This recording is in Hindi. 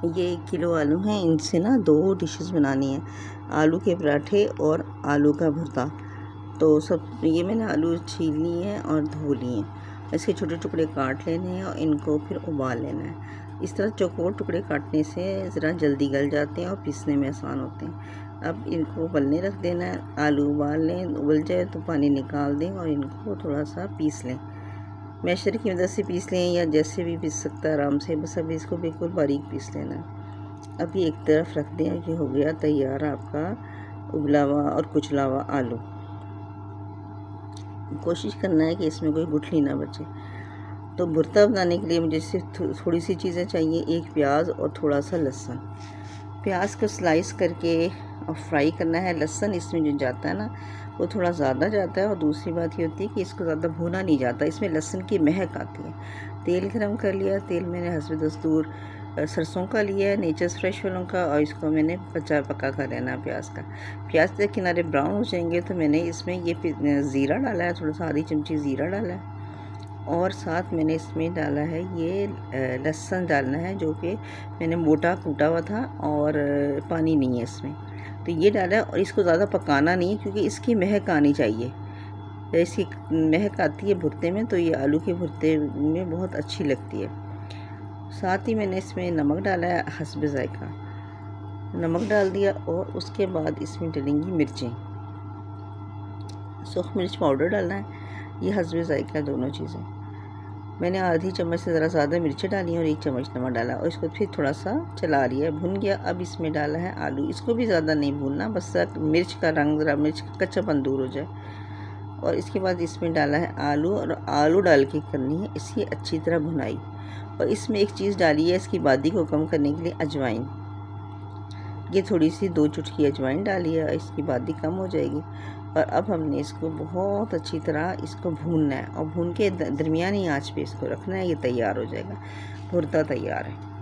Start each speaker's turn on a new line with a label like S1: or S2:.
S1: ये 1 किलो आलू हैं, इनसे ना 2 डिशेस बनानी है, आलू के पराठे और आलू का भरता। तो सब ये मैंने आलू छील लिए हैं और धो लिए हैं। इसके छोटे टुकड़े काट लेने हैं और इनको फिर उबाल लेना है। इस तरह चौकोर टुकड़े काटने से ज़रा जल्दी गल जाते हैं और पीसने में आसान होते हैं। अब इनको उबलने रख देना है। आलू उबाल लें, उबल जाए तो पानी निकाल दें और इनको थोड़ा सा पीस लें। मैशर की मदद से पीस लें या जैसे भी पीस सकता है आराम से, बस अभी इसको बिल्कुल बारीक पीस लेना है। अब ये एक तरफ रख दें कि हो गया तैयार आपका उबला हुआ और कुचला हुआ आलू। कोशिश करना है कि इसमें कोई गुठली ना बचे। तो भुर्ता बनाने के लिए मुझे सिर्फ थोड़ी सी चीज़ें चाहिए, एक प्याज और थोड़ा सा लहसुन। प्याज को स्लाइस करके और फ्राई करना है। लहसुन इसमें जो जाता है ना वो थोड़ा ज़्यादा जाता है, और दूसरी बात ये होती है कि इसको ज़्यादा भुना नहीं जाता, इसमें लहसुन की महक आती है। तेल गरम कर लिया, तेल मैंने हस्ब दस्तूर सरसों का लिया है, नेचर्स फ्रेश वालों का, और इसको मैंने पका कर लेना है प्याज का। प्याज के किनारे ब्राउन हो जाएंगे तो मैंने इसमें ये ज़ीरा डाला है, थोड़ा सा आधी चमची ज़ीरा डाला है, और साथ मैंने इसमें डाला है ये लहसुन डालना है, जो कि मैंने मोटा कूटा हुआ था और पानी नहीं है इसमें। तो ये डाला है और इसको ज़्यादा पकाना नहीं है क्योंकि इसकी महक आनी चाहिए। इसकी महक आती है भुर्ते में तो ये आलू के भुर्ते में बहुत अच्छी लगती है। साथ ही मैंने इसमें नमक डाला है, हस्ब ज़ायका नमक डाल दिया, और उसके बाद इसमें डलेंगी मिर्चें। सूख मिर्च पाउडर डालना है, ये हस्ब ज़ायका दोनों चीज़ें। मैंने आधी चम्मच से ज़रा ज़्यादा मिर्चें डाली और 1 चम्मच नमक डाला, और इसको फिर थोड़ा सा चला लिया, भुन गया। अब इसमें डाला है आलू, इसको भी ज़्यादा नहीं भूनना, बस मिर्च का रंग, ज़रा मिर्च का कच्चापन दूर हो जाए। और इसके बाद इसमें डाला है आलू, और आलू डाल के करनी है इसकी अच्छी तरह भुनाई। और इसमें एक चीज़ डाली है इसकी बादी को कम करने के लिए, अजवाइन। ये थोड़ी सी 2 चुटकी अजवाइन डाली है, इसकी बादी कम हो जाएगी। और अब हमने इसको बहुत अच्छी तरह इसको भूनना है, और भून के दरमियानी आंच पे इसको रखना है। ये तैयार हो जाएगा, भुर्ता तैयार है।